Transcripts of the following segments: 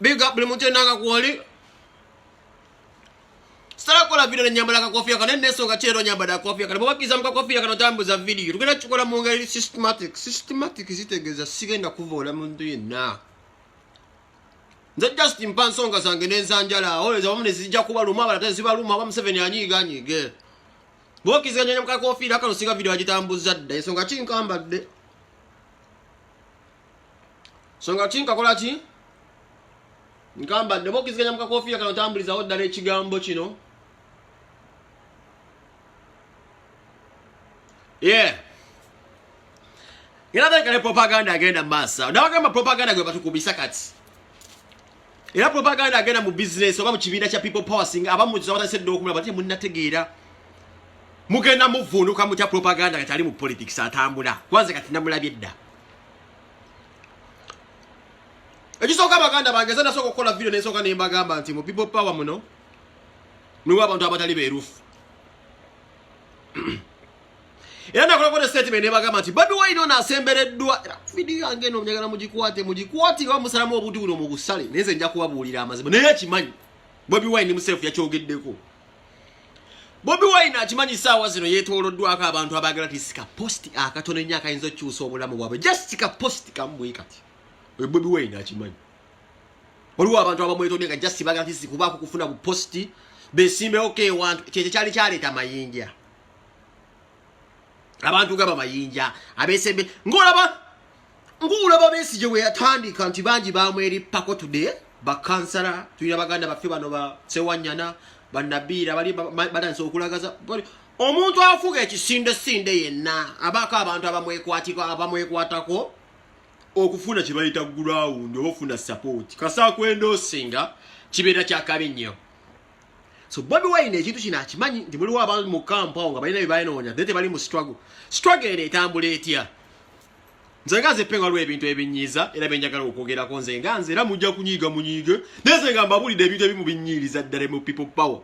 Big up buli muntu nanga kuwali. Sala kola video nyambala ka kofia kana nesonga chero nyambala kofia kana bobakiza muka kofia kana tambuza video. Tugenda chikola mu ngeri systematic zitegeza sigenda kuvola muntu yenna. Nze Justin Pansonga zange nenzanjala oleza bamune zijja kuba luma bala zibaluma ba Museveni anyiganyige. Bokiza nyanya muka kofia kana singa video agitambuza dda ensonga chinkambadde. Songa chinka kola chi? Nkambadde bokiza nyanya muka kofia kana tambuliza oddala ekigambo kino. Yeah. Ila kale propaganda agenda massa. Na bagamba propaganda gwe batukubisa kati. Ila propaganda agenda mu business oba mu kibinda kya people power singa abamu tuzabata seddo okumula bati munnategeera. Mugenda muvunduka mu kya propaganda kati ali mu politics atambula. Kwanze kati namulabye dda. Ekisoka baganda bangeza nasoko kola video nesoka ne mbagamba nti mu people power muno. Nuwa abantu abatali berufu. Yana kwa statement nebagamba nti Bobi Wine ona asembereddwa video yange no mnyagala mugikwati wa musalamu obuti buno mu busale neze nja kubabuulira amazima naye kimanyi Bobi Wine himself yakyogeddeko. Bobi Wine akimanyi sawa zino yetoloddwako abantu abagala tisika post akatono nnyo akayinza okyusa obulamu bwabwe just ka post kambwe kati Bobi Wine akimanyi waliwo abantu abamwetondeka just bagala tisika kubaako kufuna bu post besimbe okay wantu kyali kyaleeta mayinja. Abantu gaba mayinja abesembe ngulaba besije we atandika nti banji bamweri pako today bakansala tuyina baganda bafe bano ba Sewanyana banabira bali badanso okulagaza omuntu afuga ekisinde yenna abaka abantu abamwekwatako okufuna kibayita ground obufuna support kasa kwendo singa kibeera kyakabi nnyo. So Bobi Wine ekintu kino akimanyi ndi muliwo abantu mu kampo nga balina bibayinoonya dete bali mu struggle etambula etya. Nze ngaze penga lwe ebintu ebinyiza era benjagala okwogerako nze nganze era mujja kunyiga munyige neze nga mbabulidde ebintu ebimu binyiriza ddala mu people power.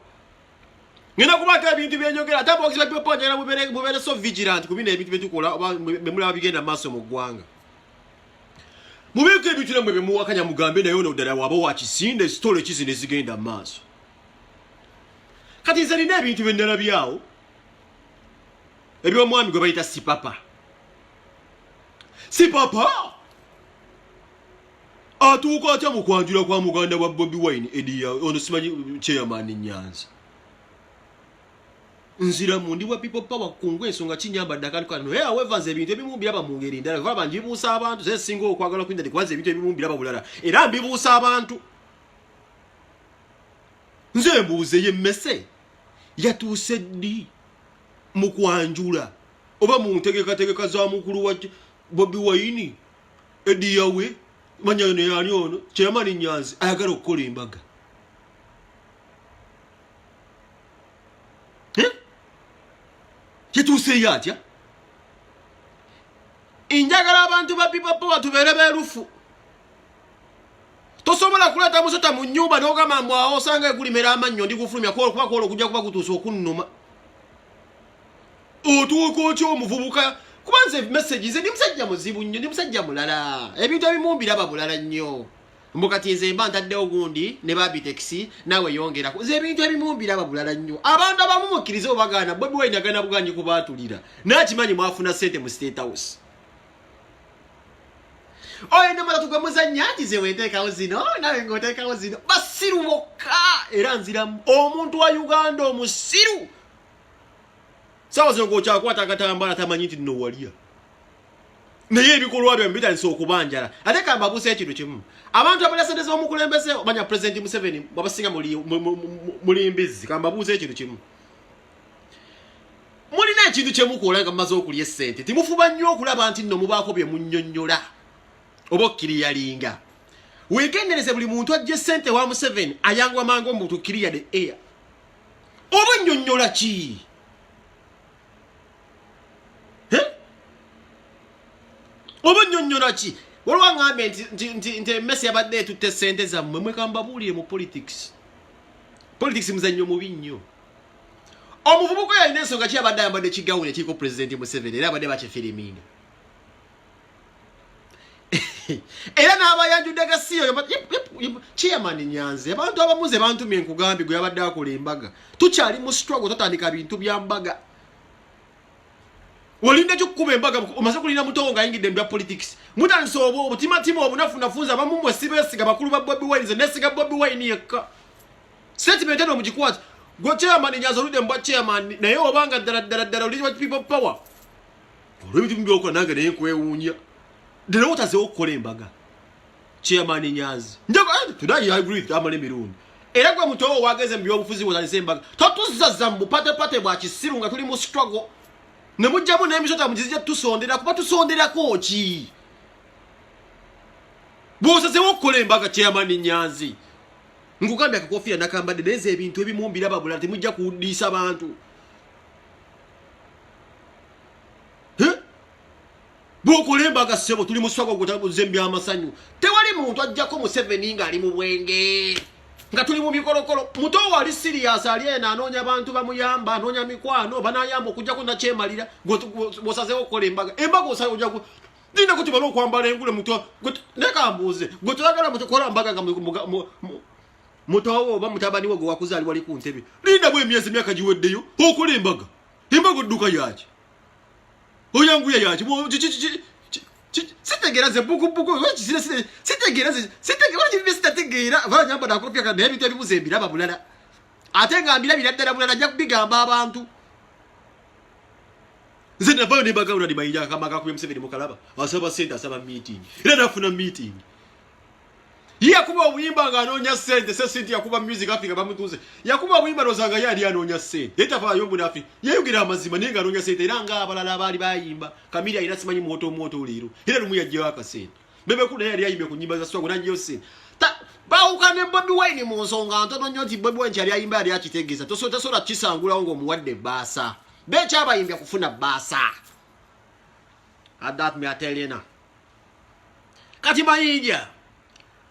Ngenda kubaka ebintu byenyogera ate box people power njagala mubere so vigilant ku bino ebintu byetukola bemulaba bigenda maaso mu ggwanga. Mubeke ebintu namwe bemuwakanya mugambe naye ono ddala waba wakisinde story kizine zigenda maaso. Kati nze nina ebintu byendala byawo eby'omwami gwe bayita Sipapa atuuka atya mu kwanjula kwa muganda wa Bobi Wine Edia ono simanyi chairman Nyanza nziramu ndi wa people power kungwe ensonga kinyambadde akantu kano naye however nze ebintu ebimu mbiraba mu ngeri ndala vaba njibuusa abantu ze singa okwagala kwinda kwanza ebintu ebimu mbiraba bulala era mbibuusa abantu nze mbuuze yemmese yatuuse ddi mu kwanjula oba mu ntegeka za mukulu wa Bobi Wine Edia we manyayo ne yani ono chairman Nyanzi ayagala okukola embaga yatuuse yatya injagala abantu ba people power tubeere beerufu. Tosobola kuleta musota mu nyumba n'ogamba mbwa osanga egulimera amannyo ndi kufulumya kuba okujja kuba kutuusa okunnuma. Otuuka otya omuvubuka kubanze message ze ndi musajja muzibu nnyo ndi musajja mulala ebintu ebimu mbiraba bulala nnyo mbukati nze mba ntaddewo gundi ne Babitex nawe yongerako ze ebintu ebimu mbiraba bulala nnyo abantu abamu mukkirize obagaana Bobi Wine agana buganyi kubaatulira nakimanyi mwafuna ssente mu State House. Oye ndamala tugwemuzanya nti ze weteekawo zino nawe ng'oteekawo zino basiru bokka era nziramu omuntu wa Uganda omusiru sawa zino ng'okyakwata akatambala tamanyi nti nno walya naye ebikolwa byo mbitandise okubanjala ate ka mbabuusa ekintu kimu abantu abalasendeza omukulembeze omanya President Museveni babasinga mulimbizi ka mbabuusa ekintu kimu mulina ekintu kyemukola nga mumaze okulya essente timufuba nnyo okulaba nti nno mubaako bye munnyonnyola oba okkiriyalinga weegendereze buli muntu ajja ssente wa Museveni ayangwa mangu omuntu kiriya de air oba nnyonnyola ki oba nnyonnyola ki waliwo ngambe nti emmesi yabadde etutte ssente zammwe mwekambabuulire mu politics muzannyo mubi nnyo. Omuvubuka yalina ensonga ki yabadde ayambadde ekigawuni ekiriko President Museveni era abadde bakifiriminga era n'abayanjudde gasiyo chairman Nyanzi abantu abamuze bantumye nkugambi gwe yabadde akola embaga tukyali mu struggle totandika bintu bya mbaga Walinda chukuba embaga omaze kulina mutongo nga yingidde mbya politics mutandise obo obutimatimu obunafu nafunza abamumwe sibesiga bakulu ba Bobi Wine nesiga Bobi Wine yekka statement eno mugikwata go chairman Nyanzi olude mbwa chairman naye obanga dala oli people power olwebitu mbyoko nange naye kwewunya dero utaze okukola embaga chairman Nyanzi njago today I agree amale mirundi era gwe mutowo wageze mbyo obufuzi wozalise embaga totuzzaza mbupate bwa kisiru nga tuli mu struggle Nemujjamu n'emisota mujizija tusondera kuba tusonderako ki Bosase okukola embaga chairman Nyanzi Ngugambye akakofira nakambadde neze ebintu ebimumbira babula temujja kudiisa abantu Bokola embaga sebo tuli muswago gutazembya amasanyu tewali muntu ajjako mu 7 nga ali mu bwenge nga tuli mu bikolokolo muto wali serious ali ena anonya abantu bamuyamba anonya mikwano banayamba okujja ko nakyemalira bosaze okukola embaga osayo ojja ku dina kuti balo kwambala engule muto nekambuze gotagala mutokola embaga nga muto oba mutabani wo wakuzali wali ku ntebe linda bwe myezi myaka giweddeyo okola embaga odduka yaki oyanguye yaki Sitegeraze buku wechi sitegeraze sitegera abanyamba nakopya kandi ebintu ebimuzembira babulala atenga ambira biradala bulala ajja kubigamba abantu Zena bayo ne bagawula di mayija kama ku M7 mukalaba asaba sente asaba meeting era nafuna meeting Yakuba obuyimba nga anonya sente sente yakuba music Africa bamutuze yakuba obuyimba rozanga yali anonya sente etafa yobu nafi yeyugira amazima nenga anonya sente era nga abalala bali bayimba Kamili ayina simanyi moto lero era lumu yajje waka sente bebe kuna yali ayimbe ku nyimba za swago nanyo sente bawukane Bobi Wine mu nsonga ntono nnyo nti Bobi Wine yali ayimba ali akitegeza tosola kisangula ngo muwadde basa becha abayimbya kufuna basa adat me atelena kati mayinja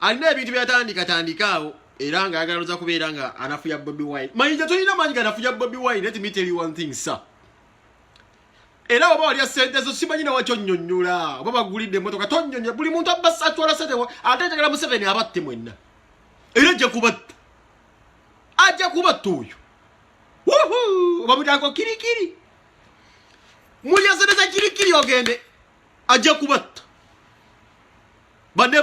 alina ebintu byatandikaawo era nga ayagala kubeera nga anafuya Bobi Wine mayinja tolina manyi ga anafuya Bobi Wine let me tell you one thing sir era oba wali sente zo simanyi na wacho nnyonnyola oba bagulidde emmotoka tonnyonya buli muntu abasa atwala sente ate njagala Museveni abatte mwenna era ajja kubatta oyo oba mutango kirikiri mulyasereza kirikiri ogende ajja kubatta bande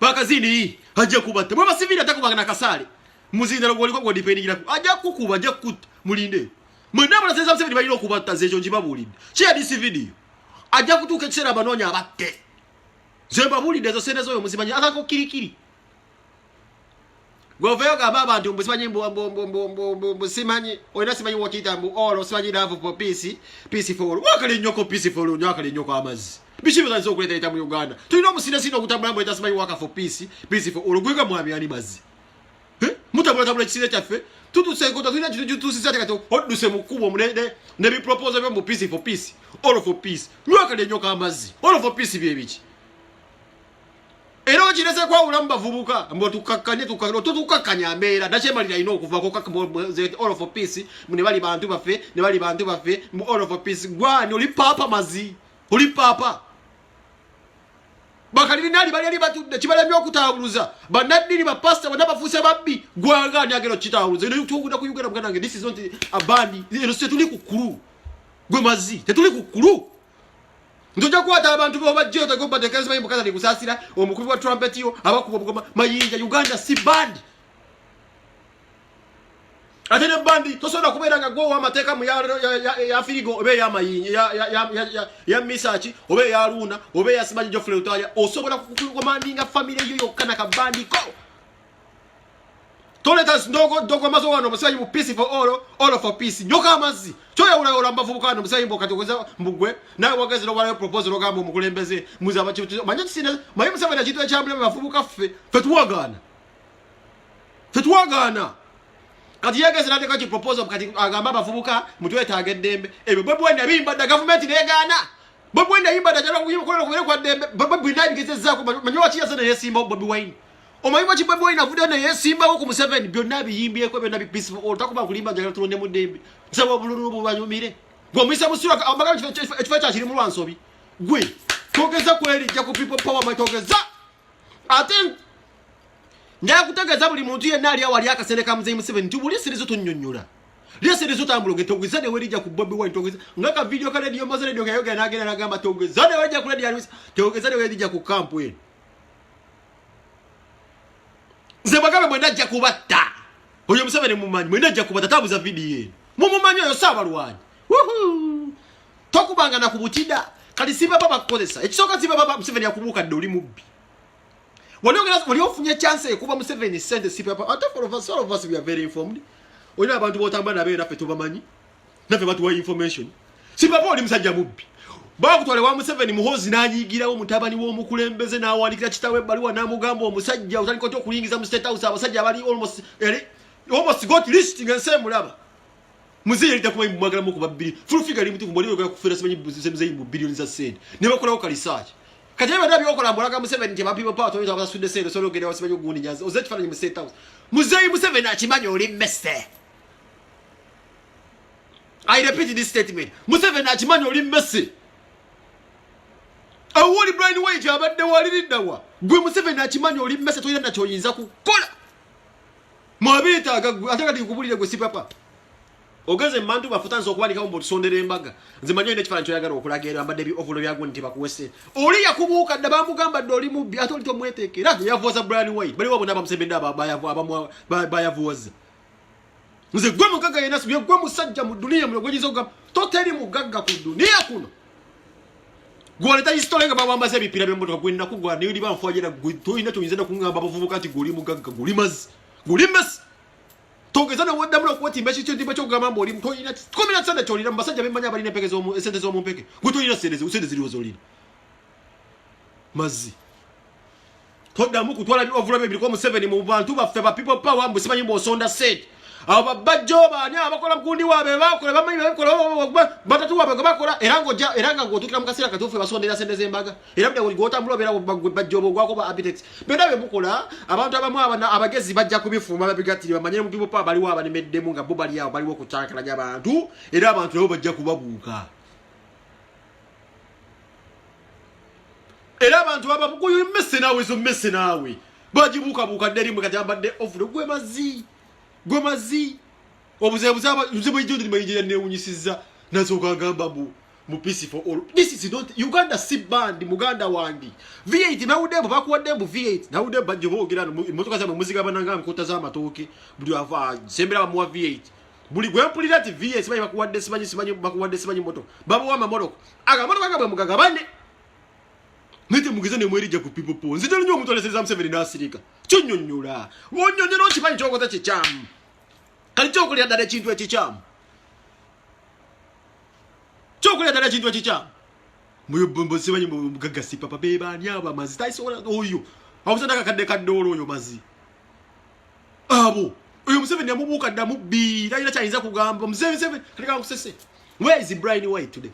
bakazini ajja kubatta bwe basivira atakubagana kasale muzindalo gwoliko gwo dependingira ajja kukuba ajja kutta mulinde mwenda abaseza Museveni balina okubatta zejo njibabulidde share this video ajja kutuuka ekiseera abanoonya abatte zemba bulidde ezo sente zoyo muzimanyi akako kirikiri Goveyo gamba abantu mbusimanyi mbusimanyi oyina simanyi wakita mbu olo simanyi love for peace for all wakali nyoko peace for all nyakali nyoko amazi bishibe zanzo okuleta ita mu Uganda tulina omusina okutambula mbu simanyi waka for peace for all gwega mwami ani mazi mutabula kisire kyaffe tutusengo tulina kitu tusisate kato oduse mukubo munede ne bi propose byo mu peace for peace all for peace nyakali nyoko amazi all for peace byebiki Ero kirese kwa ulamba vubuka mbo tukakanye tukakanya mbera ndachemalira ino kuva ko all for peace mune bali bantu bafe mu all for peace gwani oli papa mazi oli papa bakali nali bali batudde kibalemye okutabuluza banadiri ba pastor banabafuse babbi gwanga agero kitawuluza ino tukunda kuyugera mkanange this is not a band ino setuli kukuru gwe mazi tetuli kukuru Ndoja kwata abantu bo bajje otagoba dekezi bayi mukaza likusasira omukuru wa trumpet yo abakuba bugoma mayinja Uganda si band atene bandi tosoda kuberanga gwo amateka mu ya firigo obe ya mayinja ya misachi obe ya runa obe ya simanyi Geoffrey Utaya osobola kukomandinga family yo yokana ka bandi ko Toletas dogo mazo wano musayi mu peace for all for peace nyoka amazi choya ula mbavu bukano musayi mboka tokoza mbugwe nawe wageze lo wale proposal ogambo mukulembeze muzaba chitu manje kisine mayi musaba na chitu chamble bafubuka fetuwagana kati yageze nate kati proposal kati agamba bafubuka mutweta agedembe ebe Bobi Wine abimba da government negana Bobi Wine ayimba da jalo kuyimukolera kwa dembe Bobi Wine ngizeza ko manyo achiyaza na yesimba Bobi Wine Omayima Bobi Wine avuda na yesimba ko mu 7 byonna biyimbiye ko byonna peaceful otakuba kulimba njagala tulonde mu dembe nsaba bululu bubanyumire ngo mwisa musura amagalo ekifo kya kiri mu lwansobi gwe togeza kweli ja ku people power matogeza ate nja kutegeza buli muntu yenna ali awali akasereka Mzee Museveni tubuli sirizo tunnyonnyola lese rizo tambuloge togeza ne weri ja ku Bobi Wine togeza ngaka video kale dio maze radio kayoga nagenda nagamba togeza ne weri ja ku radio alwisa togeza ne weri ja ku camp eno Nze bagabe mwenda ja kubatta oyo Museveni mumanyi mwenda ja kubatta tabuza video eno mumumanyi oyo sabalwanyi tokubanga na kubutida kali simba baba kukozesa ekisoka simba baba Museveni yakubuka doli mubbi wali ofunye chance ekuba Museveni sente simba baba ate for all of us we are very informed oyina abantu botamba nabe naffe tubamanyi naffe batuwa information simba baba oli musajja mubbi bakutwale wa Museveni muhozi nanyigirawo mutabani w'omukulembeze nawandikira kitawe baliwa namugamba omusajja utaliko to kulingiza mu state house abasajja bali almost got listing ensemulaba Muzeye lita kuma mwagala mu kubabiri full figure limutu kumoli yo kufera semenyi Muzeye mu billions za said ne bakola ko research kati badabi okola mbolaga Museveni nti bapipo pa to yita basude said so logere wasemenyi gundi nyaza ozeti fana mu state house Muzeye Museveni akimanyo oli messe I repeat this statement Museveni akimanyo oli messe awoli Brian White abadde waliriddawa gwe Museveni akimanyo oli messe toyina nacho yinza kukola mwabita ataka kubulira gwe sipapa ogeze mantu bafutanza okubalika mu tusondera embaga nze manyo ine kifananyo yagala okulagera ambadde bi ovulo byago nti bakuwese oli yakubuuka daba mugamba doli mubbi atoli to mwetekera yavuza Brian White bali wabona bamusembenda bayavuza nze gwe mugaga yena subye gwe musajja mu dunia mu gwejizo ga totally mugaga ku dunia kuno gwaleta history nga babambaze bipira bemboto gwenda kugwa ne liba mfwajira toyina toyinza kungamba bavubuka ati goli mugaga goli maz togeza na wanda mula kwati mbashi cyo ndiba cyo gamba oli toyina komina tsanda cyo lira mbasajja bemanya bali ne pekezo mu esente zo mu peke gutoyina sedeze usende ziliwo zolina mazi toda mu kutwala ovula bebili ko Museveni mu bantu bafe ba people power mbu simanyi mbo sonda set aba bajoba nya abakola mkundi wabe bakola bamanyi bakola batatu wabe bakola eranga ngotukira mukasira katofu basondera sende zembaga era bya oli gota mulo bera bajobo gwako ba architects benda be mukola abantu abamu abana abagezi bajja kubifuma babigatiri bamanye mu people power bali waba ne meddemu nga bo bali yawo bali wo kutakala nya abantu era abantu nabo bajja kubabuuka era abantu baba kuyo messe nawe bajibuka buka deri mukajamba de ovulo gwe mazi obuzebuza nzibo ijundi mayinjira ne unyisiza nazo kagamba mu peace for all this is not Uganda siband muganda wandi V8 na udembo bakuwadembo V8 na udembo bajibogira imotoka za muzika bananga mkota za matoke buli ava sembera mu V8 buli gwempulira ati V8 simanyi bakuwadde simanyi moto babo wa mamoroko agamotoka gabwe mugagabane nite mugizane mwerija ku people po nzito nyo mutoleseza Museveni nasirika cyonyonyura wonyonyero kimanyi cyokoza kichamu kali cyokulya dale kintu ekichamu cyokulya dale kintu ekichamu muyo bombo simanyi mugagasi papa beba nyaba mazi taisora oyo abusanda kadde oyo mazi abo oyo Museveni yamubuka damu bi ira cyayinza kugamba Museveni kalika kusese where is Brian White today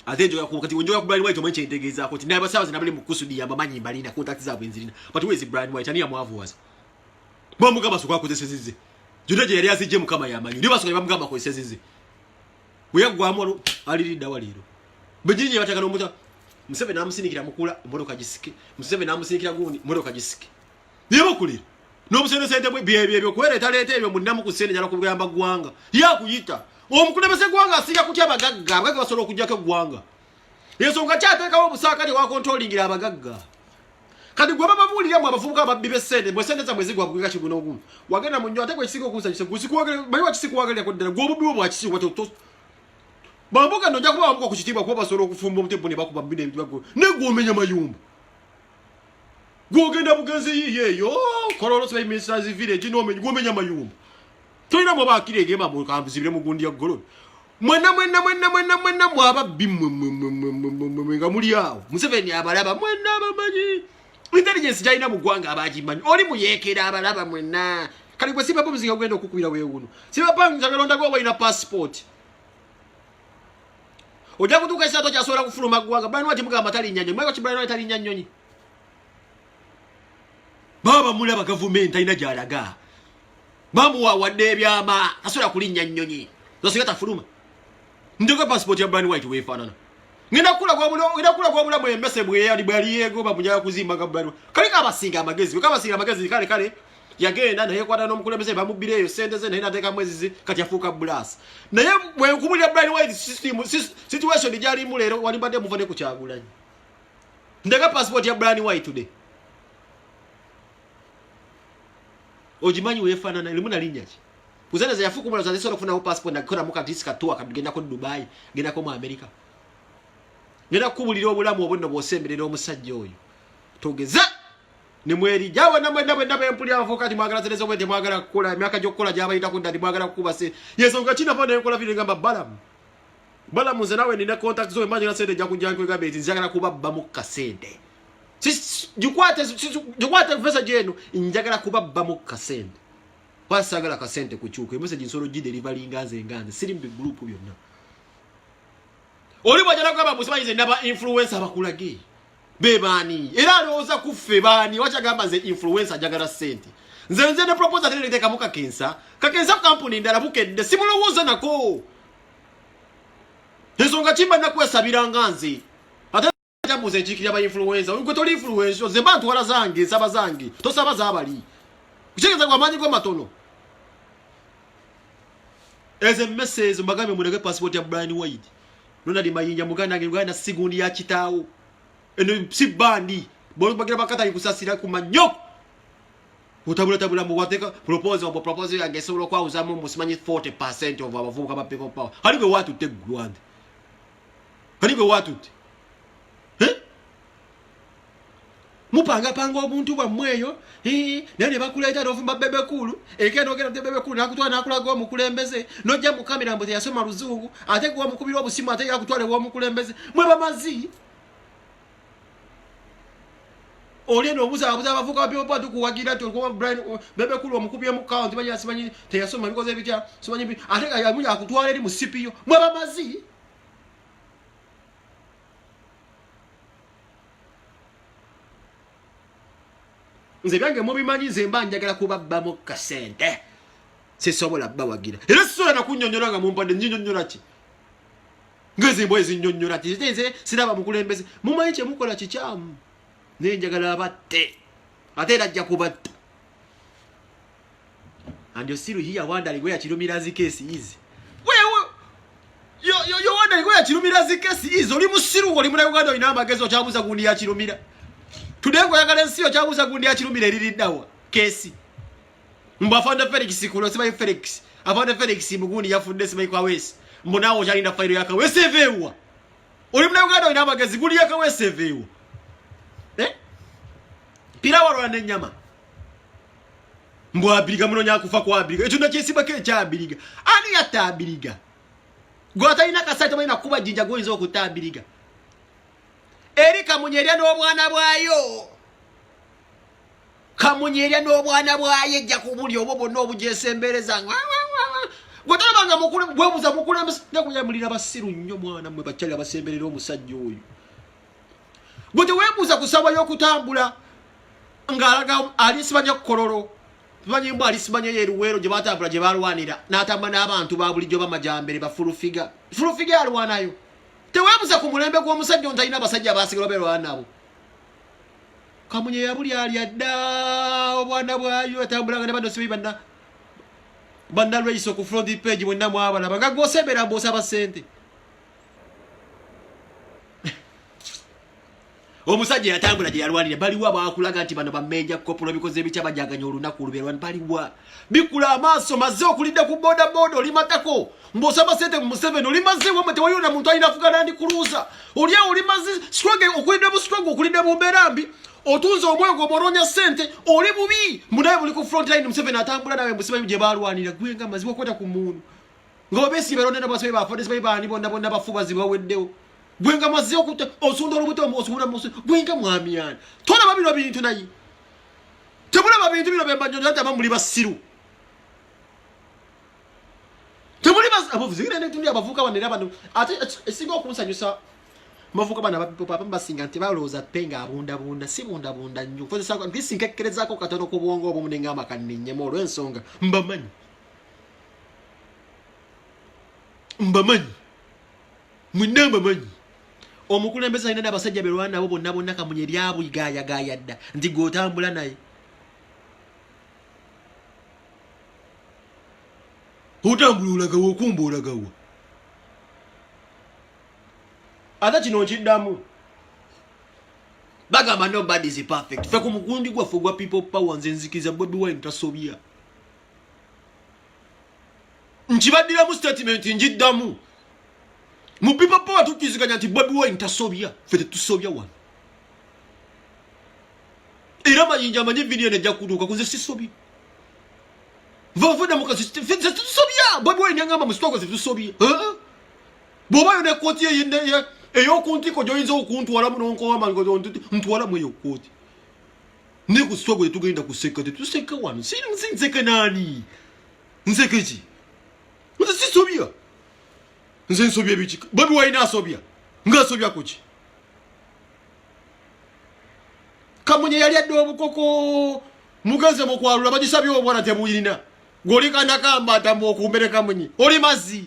atenjo yakukati unjoya ku Brian White omanche ntegeza ko tinaba sawa zinabale mukusudi yamba manyi mbalina ko tatiza bwenzirina but where is Brian White ani yamwavuwaza bamuga basuka ko zesesize judeje yari asije mukama yamanyi ndi basuka bamuga ko zesesize uyagwamo alirida waliro bejinye bataka no muta Museveni amusinikira mukula imodoka gisike Museveni amusinikira gundi imodoka gisike nibo kulira no musene sente bye kwere talete ebyo mundamu kusene jala kugamba gwanga yakuyita omukulembeze gwanga asika kutya abagagga abagagga basobola okujjako gwanga yeso nga kyateekawo obusakali wa controllingira abagagga kati gwe bababulira mu abavubuka ababbi b'essente bwe ssente zammwe zigwa kugeka kiguno ogumu wagenda mu nnyo ate gwe kisika okunsanyusa bali wakisikuwagalira koddala gwe obubbi bwo bwakisibwa bambuka nno nja kuba bamuka ku kitiibwa kuba basobola okufumba omutembo ne bakuba mu bino ebitibagwe ne gw'omenya mayumba gw'ogenda bugenzi yiyeeyo kololo sibai ministers village gw'omenya mayumba toyina mwa bakire egema mu kambuzibire mu gundi ya gololo mwena mwaba bimwe nga muri yawo Museveni abalaba mwena bamanyi intelligence jaina mu gwanga abajimanyi oli muyekera abalaba mwena kali gwe siba bomuzinga gwenda okukwira weewuno siba panga galonda gwo bayina passport oja kutuka isato kya sola kufuluma gwanga bani wati mugamba tali nyannyo mwe wati bani tali nyannyo baba mulaba government ina jalaga mamu wa wadde byama asola kulinnya nnyonyi zosigata fuluma ndoga passport ya Brian White wefanana ngenda kula kwa bula mwembese bwe yali bwali yego bamunya kuzimba gabbalwa kali kabasinga amagezi kale yagenda naye kwata n'omukulembeze bamubireyo sente ze naye nateeka mwezi kati afuuka blast naye bwe nkubulira Brian White situation gyali mu leero wali badde muvane ku Kyagulanyi ndaga passport ya Brian White today ojimanyi wefanana limu na linnya ki kuzaneza yafuku mula zalisoro kufuna passport na kora muka disika tour akagenda ko Dubai genda ko mu America ngenda kubulira obulamu obunno bwosemberera omusajja oyo togeza ni mweri jawa namwe empuli avuka ti mwagala zerezo bwete mwagala kukola myaka jokola jaba ita kundadi mwagala kukuba se yeso ngachina pande enkola vile ngamba balamu ze nawe nina contact zo imagine sente jakunjanko gabe nzagala kubabba mu kasende jukwate vesa jenu njagala kubabba mu kasende pasagala kasente kuchuka message nsoro delivery nganze siri mbi group byonna oli bwajala kwaba musimanyize naba influencer abakulage bebani era alowooza kuffe bani wachagamba nze influencer jagala sente nze ne proposal niliteka muka kakensa company ndala bukedde simulowooza nako ensonga kimba nakwesabira nganze ate jambuze nchikira ba influencer ngwe toli influencer ze bantu wala zange saba zange tosaba zabali kuchekeza kwa manyi kwa matono as a message magambe munege passport ya Brian White nona di mayinja mugana sigundi ya kitao eno sibandi bolo bagira bakata ikusasira kumanyoko utabula mu wateka proposal ya gesolo kwa uzamo musimanyi 40% of abavuka ba people power halibe watu te gwande halibe watu mupanga obuntu bwa mweyo nene bakuleta dofumba bebe kulu ekeno gera bebe kulu nakutwa nakulaga omukulembeze nojja mu kamera mbote yasoma luzungu ate gwa mukubira obusimu ate yakutwale wo mukulembeze mwe bamazi oli no buza bavuka byo patu kuwagira to ko Brian bebe kulu omukubye mu account banya simanyi te yasoma bikoze bitya simanyi ate yamunya akutwale eri mu CPU mwe bamazi nze byange mubimanyi nze mba njagala kubabba mu kasente sisobola bawagira era sisobola nakunnyonnyola nga mumpadde nnyonnyola ki ngezi mbwezi nnyonnyola ti nze siraba mukulembeze mumanyi kye mukola kikyamu naye njagala abatte ate era ajja kubatta and you still here wondering where Chilumira's case is yo wondering where Chilumira's case is oli musiru oli muna Uganda olina amagezi okyabuza gundi ya Chilumira tudeko yakale nsiyo kyabuza gundi ya Chilumira eririddawa kesi mbafanda Felix kulo sibayi Felix afanda Felix mugundi yafudde sibayi kwa wesi mbonawo chalinda failo yaka wesevewa oli muna Uganda olina amagezi gundi yaka wesevewa pira warwane nyama mbwa abiriga muno nyakufa kwa abiriga ekyo nakisiba ke kya abiriga ani yatabiriga gwata ina kasata bayina kuba jinja goyinza okutabiriga Erika Munyeria n'obwana bwayo Kamunyeria n'obwana bwaye jja kubuli obwo bonna obujesembereza gwatalabanga mukule bwebuza mukule nekuyamulira basiru nnyo mwana mwe bakyali abasemberera omusajja oyo gwote webuza kusaba y'okutambula ngalaga alisibanya kololo tumanyi mbwa alisibanya yeruwero gye batambula gye balwanira n'atamba n'abantu ba bulijjo bamajambere bafulufiga alwanayo tewebuza ku mulembe gw'omusajja ontalina abasajja abasigala berwanabo Kamunye yabuli ali adda obwana bwayo atambulanga ne bano sibi banda lweiso ku front page bonna mwabala baga gwosembera mbosa basente omusajja yatambula gye yalwanira baliwa bakulaga nti bano bameja kopolo bikoze bicha bajaganya olunaku luberwa baliwa bikula amaso maze okulidde ku boda oli matako mbosa basente mu 7 oli maze wo mate wayona muntu alina fugana ndi kuluza oli maze struggle okulidde mu berambi otunze omwoyo goboronya sente oli bubi munaye buli ku front line mu 7 atambula nawe mu 7 gye balwanira gwenga maziwo kweta ku muntu ngobesi beronera basebe bafode sebe bani bonna bafubazi baweddewo gwenga maze okuta osunda olubuto osubula musu gwenga mwamiyana tona babino bintu nayi tebula babintu bino bembanyo nata bamuli basiru tebuli bas abavugira ne tundi abavuka banera bano ate esinga okunsanyusa mavuka bana papa basinga nti baloza penga abunda si bunda nnyo fose sako ngisinkekereza ko katono ko bwongo obwo munenga amakanninye mo olw'ensonga mbamanyi mwinamba manyi omukulembeze alina n'abasajja be lwana nabo bonna Kamunye lyabuyigayagaya dda nti gw'otambula naye otambula olagawa okumba olagawa ate kino nkiddamu bagamba nobody is perfect fe ku mugundi gwaffe gwa people power nze nzikiza Bobi Wine tasobya nkibaddiramu statement njiddamu mu people power tukiziganya nti Bobi Wine tasobya fe tetusobya wano era mayinja amanyi video nejja kutuuka kunze sisobya vavuna mukasi tetusobya Bobi Wine yangamba mu stoko tetusobya bw'oba yona ekkooti ey'okuntiko gy'oyinza okuntwalamu n'onkowama ntwalamu eyo kkooti ne ku stoko tetugenda kuseka tetuseka wano nseke naani nseke ki nze sisobya nze nsobya biki Bobi Wine asobya ng'asobya ku ki Kamunye yali adde obukoko mugenze mukwalula bagisabye obwana tebuyirina goli kana kambata mwokumbere Kamunye oli mazzi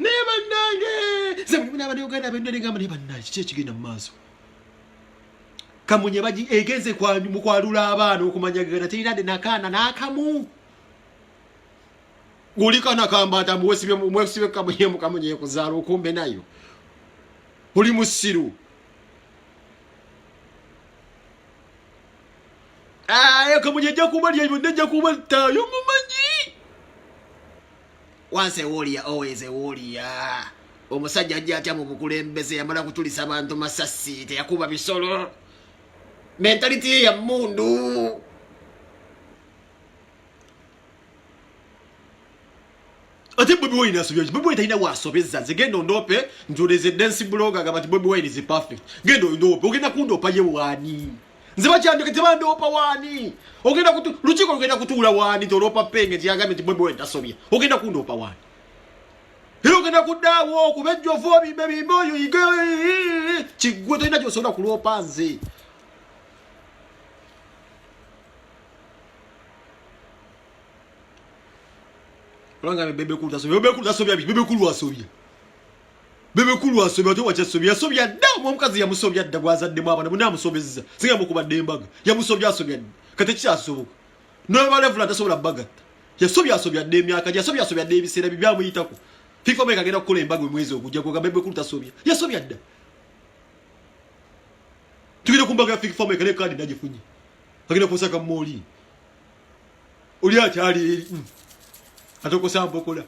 ne bannange zemuna abane Uganda bendere ngamba ne bannange kiki ekigenda mu maaso Kamunye baji egenze mukwalula abaana okumanyagana tirina de nakana n'akamu goli kana kambata mwesibe Kamunye kuzaala okumbe nayo oli musiru Kamunye ajja kuba lyebyo ajja kuba tayo mumanyi once a warrior always a warrior omusajja ajja atya mu bukulembeze yamala kutulisa abantu masasi teyakuba bisolo mentality ya mundu ate Bobi Wine asobya Bobi Wine talina waasobeza nze genda ondope njoleze dance blogger agamba nti Bobi Wine is perfect genda ondope ogenda kundopa ye wani nze bakyandika tebandopa wani ogenda lukiiko lugenda kutuula wani tolopa penge tiyagambe nti Bobi Wine tasobya ogenda kundopa wani era ogenda kuddaawo kubejjovu bimbe oyo kiggwe tolina gyosobola kuloopa nze olanga Bebe Cool tasobya Bebe Cool tasobya Bebe Cool asobya Bebe Cool asobya ate wakyasobya yasobya dda omukazi yamusobya dda gwazaddemu abaana bonna amusobezza singa mukubadde embaga yamusobya asobya dda kati kikyasoboka n'abalevula tasobola bagatta yasobya asobya dda emyaka yasobya dda ebiseera byamuyitako FIFA meka agenda kukola embaga omwezi ogujja kuga Bebe Cool tasobya yasobya dda tugenda kumbaga ya FIFA meka ne kandi nagifunye agenda kusaka mmoli oli akyali atokosa mbokola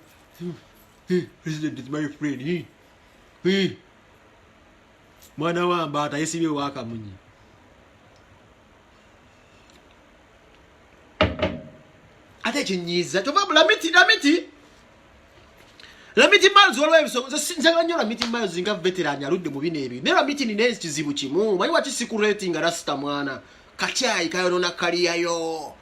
president is my friend mwana wa mbata yesibye wa Kamunye ate kinyiza tova Lamiti Miles olwa ebisongo sinzaga nnyo Lamiti Miles nga veteran aludde mu bino ebyo ne Lamiti ni nekizibu kimu mayi waki security nga rasta mwana kachai kayonona kaliyayo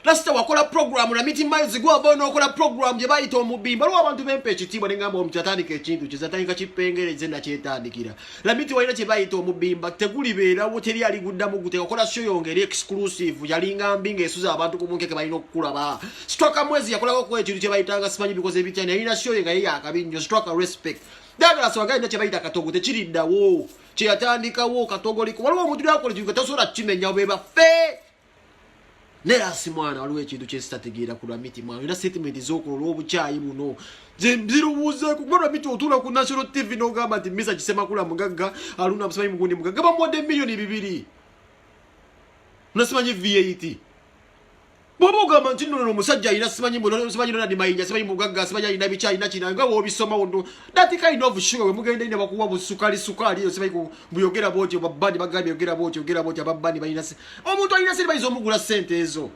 Rasta wakola program Lamiti Miles gwa bono okola program je bayita omubimba lwa abantu bempe ekitibwa nengamba omutatandika ekintu kizatandika kipengereze na kyetandikira Lamiti walina kye bayita omubimba tegulibeera woteri ali guddamu gute okola show yongeri exclusive yalinga mbinga esuza abantu ku munkeke balina okukulaba Stroka mwezi yakolako ku ekintu kye bayitanga simanyi bikoze bitya yalina show yenga yakabinyo Stroka respect dagala swagenda kye bayita katogo tekiriddawo kye yatandikawo katogoliko waliwo omuntu yakola ekintu tasobola kimenya beba fe Nerasi mwana waliwo ekintu kyesitategeera ku Lamiti mwana era statement z'okulola obukyayi buno zirubuuze ku Lamiti otula ku National TV n'ogamba nti Misa Kisemakula mugagga aluna musimanyi mugundi mugagga bamuwadde milioni 2 nasimanyi VAT bw'oba ogamba nti nno omusajja alina simanyi Ronald Mayinja simanyi mugagga simanyi alina bikyalina kina nga woobisoma ono that kind of sugar we mugenda ine bakuwa busukali eyo simanyi buyogera bwotyo babbandi bagambye yogera bwotyo ababbandi balina omuntu alina sente bayiza omugula sente ezo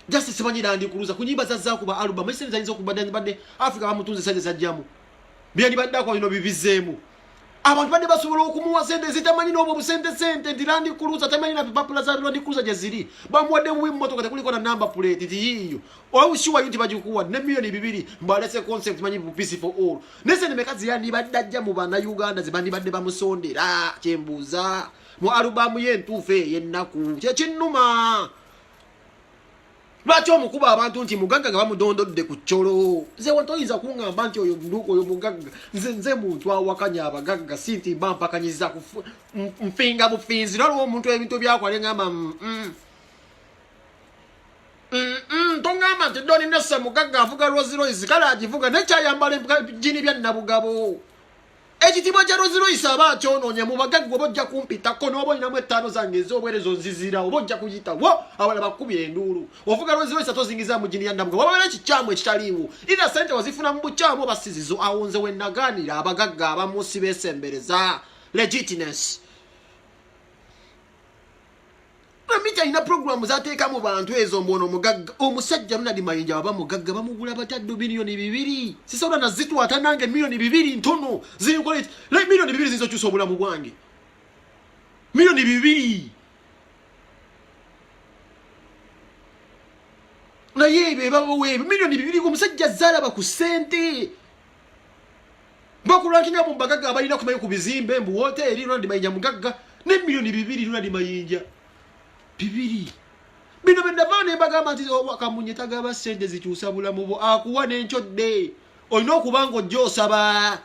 just simanyi nandikuluza kunyimba zazzaako ba album esente zayinza okubadde Africa bamutunze sente zajjamu byandi baddako bino bibizeemu abantu badde basobola okumuwa sente zitamanyi n'obwo busente nti landikuluza tamanyi na papula za landikuluza gye ziri bamuwadde mu mmotoka tekuliko na number plate ti yiyo oshiwa yinti bagikuwa ne milioni 2 mbalese concept manyi peace for all nesene mekazi yani baddajja mu bana Uganda zibandi badde bamusondera kyembuza mu album ye ntufe yennaku kye kinnuma Lwaki omukuba abantu nti mugagga bamudondodde ku kyolo nze wantoyinza kuŋŋamba nti oyo nduuko oyo mugagga nze muntu awakanya abagagga si nti mba mpakanyiza nfinga bufinzi nolwo omuntu ebintu byakwale ngamba toŋŋamba nti Don Nelson mugagga avuga Rolls Royce kale agivuga nekyayambala jini bya Nabugabo ekitiibwa kya Rolls Royce aba akyonoonye mu bagagga oba ojja kumpitako n'oba olinamu 5 zange ez'obwerezo nzizira oba ojja kuyitawo abala bakubye enduulu ovuga Rolls Royce tozingiza mu jini ya Nabugabo wababeera ekikyamu ekitaliiwo ina sente wazifuna mu bukyamu oba sizizo awo nze we nagaanira abagagga abamu si beesembereza legitness Amita ina programu zateeka mu bantu ezo mbono mugagga omusajja Ronald Mayinja baba mugagga bamugula bataddu milioni 2 sisobola na zitu atanange milioni 2 ntono zirikolet like milioni 2 zizo kyusa obulamu bwange milioni 2 na yebe baba webe milioni 2 omusajja zalaba ku sente bakulankinga mu bagagga abalina kumayo ku bizimbe mbu hoteli Ronald Mayinja mugagga ne milioni 2 Ronald Mayinja bibiri bino bendavane bagamba nti wakamunye tagaba sente zikyusa bulamu bwo akuwa n'enkyodde olina okubanga ojja osaba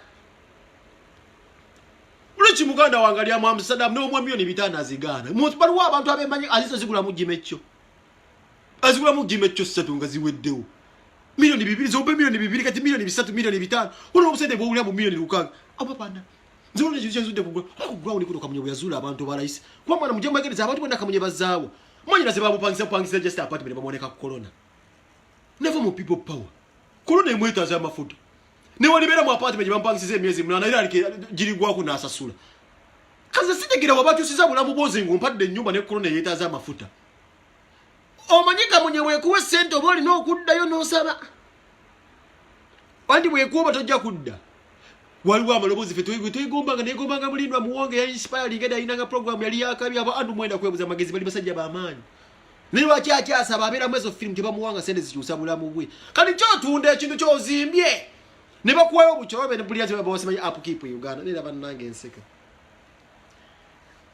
lwaki muganda wange ali mu Amsterdam n'omwa milioni 5 azigaana baliwo abantu abemanyi azizo zigulamu jimekyo azigulamu jimekyo 3 nga ziweddewo milioni 2 zobe milioni 2 kati milioni 3 milioni 5 olwo obusente bw'obulya mu milioni 6 abapanda nzibona ekyo kyazudde kugwa akugwawo nikuno kamunye bwe yazuula abantu balayisi kuba mwana mujja mbagereza abantu bonna kamunye bazaawo mwanyina ze babupangisa just apartment bamwoneka ku corona never more people power corona emwetaaza amafuta ne walibera mu apartment bampangisiza emyezi 8 era girigwako n'asasula kaza sitegera wabakyusiza bulamu boze ngompadde ennyumba ne corona yeetaaza amafuta omanyika munye bwekuwa sente oba olina okuddayo n'osaba wandi bwekuwa tojja kudda waliwo amalobozi fe twegombanga negombanga mulindwa muwonge ya inspiring eda inanga program yali yakabya aba andu mwenda kwebuza amagezi bali basajja bamaanyi niba akyasaba abeera mwezo film tebamuwanga sente zikyusa bulamu bwe kati kyotunda ekintu kyozimbye ne bakuwayo obukyorobe ne buliyazi babawasimanyi upkeep Uganda nera bannange enseka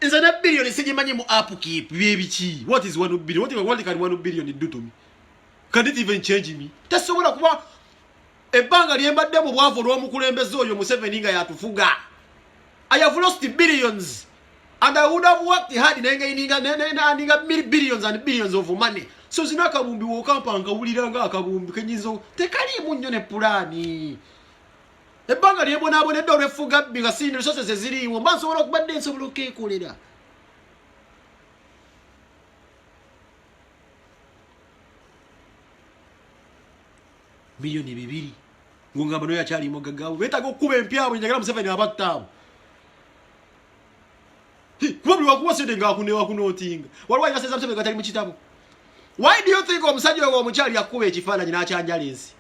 nze ne billion sigimanyi mu upkeep byebiki what is 1 billion what can 1 billion do to me can it even change me tasobola kuba ebanga lyembadde mu bwavu olw'omukulembeze oyo Museveni nga yatufuga I have lost billions and I would have worked hard ninga billions and billions of money so zina akabumbi wokampa nkawulira nga akabumbi kenyinzo tekaliimu nnyo ne pulaani ebbanga lyebonaabonedde olw'efuga bbi nga sindi resources eziriiwo mba nsobola okubadde nsobola okeekolera milioni 2 ngongamba no yakyali mugaggawo betaga okuba empyawo njagala Museveni abattaawo kuba buli wakuwa sente ngaakunewa kunootinga waliwo ayinaseza Museveni gatali mu kitabo why do you think omusajja oyo omukyali yakuba ekifaananyi n'akyanjala ensi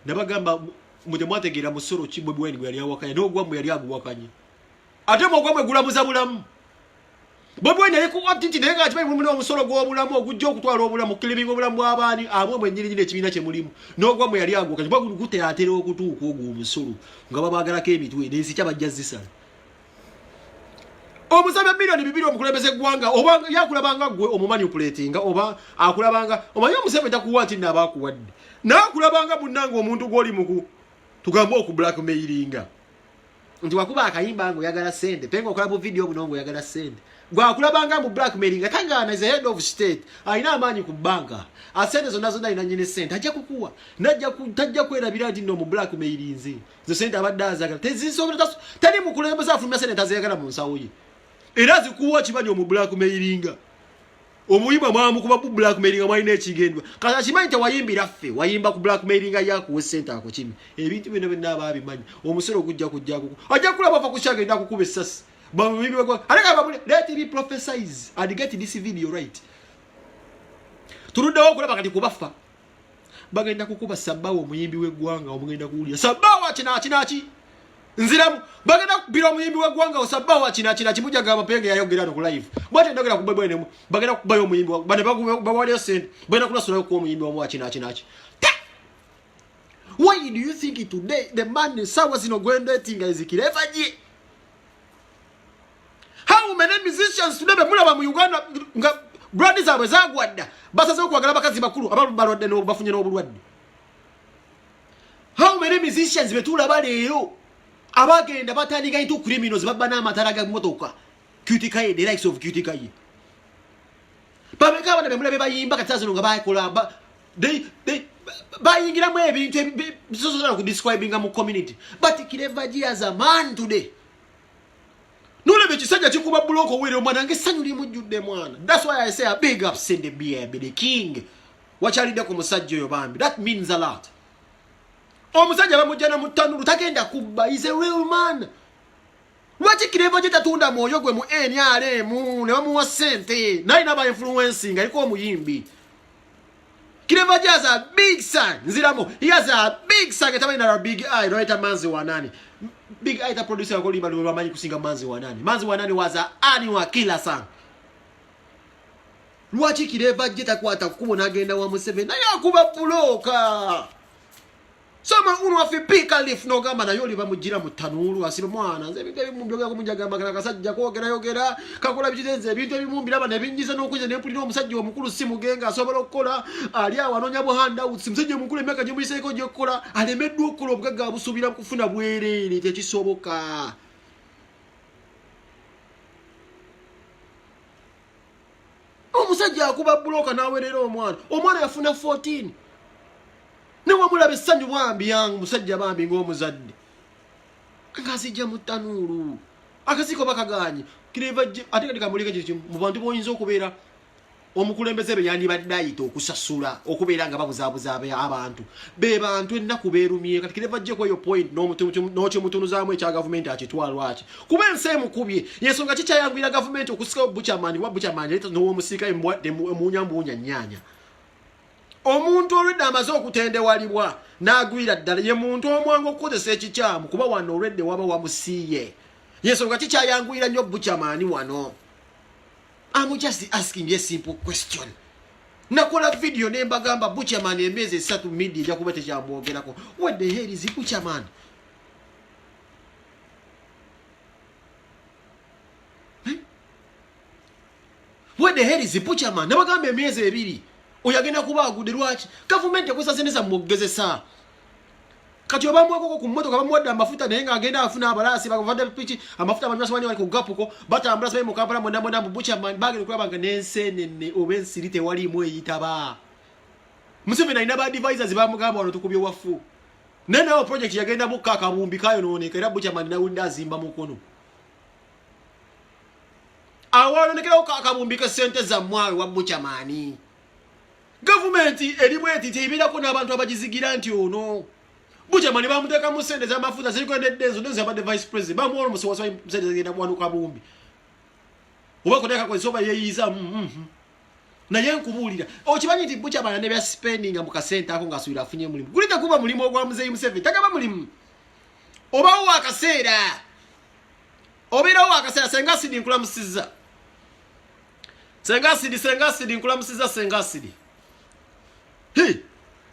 nabagamba mute mwategeera musoro ki Bobi Wine gwe yali awakanya n'ogwamu yali aguwakanya ate mwogwamu egulamuza bulamu Bobi Wine yali kuwa titi naye ng'akimanyi mulimu n'omusolo gw'obulamu ogujja okutwala obulamu kilibinga obulamu bw'abaani abwe mwennyini n'ekibiina kye mulimu n'ogwamu yali aguwakanya kuba guteatera okutuuka ogwo omusolo nga babaagalako emitwe n'ensi kyabajja zisala omusabya milioni 2 omukulembeze eggwanga oba yakulabanga gwe omumanipuletinga oba akulabanga omanyi Museveni takuwa nti nabaakuwadde naakulabanga munnanga omuntu gw'oli muku tugamba oku blackmailinga nti wakuba akayimba nga oyagala sente penga okulaba video buno nga oyagala sente gwakulabanga mu blackmailinga tangaana is a head of state alina amaanyi ku banka asente zonna zonna alina nyine sente ajja kukuwa tajja kwerabira nti nno mu blackmailinze zo sente abadde azagala tezisobola tali mukulembeze afulumya sente tazeyagala mu nsawo ye era zikuwa kimanyi omu blackmailinga omuyimba mwamukuba ku blackmailinga mwalina ekigendwa kati akimanyi tewayimbira ffe wayimba ku blackmailinga yakuwa sente ako kimi ebintu bino byonna abaabimanyi omusolo gujja kujjaku ajja kulaba fa kukyagenda kukuba essasi let me prophesize and get this video right tuluddewo okulaba kati kubafa bagenda kukuba Sabawo omuyimbi w'eggwanga omugenda kuwulira Sabawo kinaki nziramu bagenda kubira omuyimbi w'eggwanga Sabawo kinaki mujaga amapenge yayogera no ku live bwate ndagera ku Bobi Wine bagenda kubayo omuyimbi bane bawaliyo sente bagenda kunasulayo ku omuyimbi wa kinaki why do you think today the man sawa zino gwenda etinga ezikirefaje how many musicians today mulaba mu Uganda nga brandi zaabwe zagwadda basaze okwagala bakazi bakulu abalwadde n'obafunye n'obulwadde. How many musicians betulaba leero abagenda batandika into criminals babba n'amatala ga motoka Cutikaye, the likes of Cutikaye. Babeka abana bemulabe bayimba kati zino nga bakola they bayingira mu ebintu bisosola ku describing mu community. But Kireva G as a man today. Nolebe kisajja kikuba buloko were omwana ngesanyu limujjudde mwana. That's why I say a big up send the BB the king. Wachalide ku musajja oyo bambi. That means a lot. Omusajja bamujjana mu tanulu tagenda kubba. Is a real man. Lwaki Kireva G tatunda mwoyo gwe mu NRM ne bamuwa sente. Naye naba influencing aliko omuyimbi. Kireva G has a big son. Nziramo. He has a big son. Getamani na big eye. Noita manzi wanani. Big eye ta producer wako liba wamanyi kusinga manzi wanani. Manzi wanani was a ani wa killer son. Lwaki Kireva G takwata kubona agenda wa Museveni. Naye akuba buloka. Soma uno afipika lift no gamba na yoli bamujira mu tanulu asiro mwana nze bintu ebimumbira ko munjaga magana kasajja kwogera yogera kakola bikizenze ebintu ebimumbira bana binjiza n'okujja n'empulira omusajja omukulu simugenga asobola okukola ali awanonya buhanda utsi musajja omukulu emyaka gye muyiseeko gye okukola alemeddwa okukola obugagga busubira kufuna bwereere tekisoboka. Omusajja akuba buloka nawerera omwana yafuna 14. Newa mulabe sanyu bambi yangu musajja bambi ng'omuzadde. Ngazijja mu tanulu. Akasiko bakaganye. Kireva ate kati kamulika kimu mu bantu boyinza okubeera omukulembeze be yani badayita okusasula okubeera nga babuzaabuza abantu. Be bantu ennaku beerumye kati Kireva G kwa yo point n'okyo mutunuzaamu ekya government akitwalwa aki. Kuba ensi emukubye yensonga kikyayangwira government okusika Buchaman wa Buchaman leta n'omusika emunyambunya nnyanya. Omuntu olwedde amaze okutendewalibwa n'agwira ddala ye muntu omwangu okukozesa ekikyamu kuba wano olwedde waba wamusiiye. Yensonga kikyayangwira nnyo Buchaman wano. I'm just asking a simple question. Nakola video ne mbagamba Buchaman emyezi 3 media ejja kuba tekyamwogerako. What the hell is Buchaman? What the hell is Buchaman? Nabagamba emyezi 2. Oyagenda kuba agude lwaki government yakusaseneza mugezesa kati obamwako ku mmotoka bamuwadde amafuta naye nga agenda afuna abalasi bakavadde pichi amafuta abanywa samani wali ku gapuko batambula sabe mu Kampala monda mu Buchaman bagenda kulaba nga nensenene obensiri tewali mu eyitaba Museveni alina ba advisors bamugamba wano tukubye wafu nene project yagenda mu Kabumbi kayo nooneka era Buchaman nawulira azimba mukono awalo nekera Kabumbi ka sente za mwawe wa Buchaman. Government elimweti tibirako n'abantu abagizigira nti ono Buchaman bamuteka mu sente z'amafuta zirikwendeddezo ndozi abadde vice president bamuwola omusobozi wa sente zigenda mu Kabumbi oba kuteka kwesoba yeyiza naye nkubuulira okimanyi nti Buchaman ne bya spending mu kasente ako ng'asuubira afunye mulimu gulita kuba mulimu ogwa Muzeeyi Museveni tagaba mulimu obawo akaseera obeerawo akaseera senga sidi nkulamusizza senga sidi nkulamusizza senga sidi. Hey,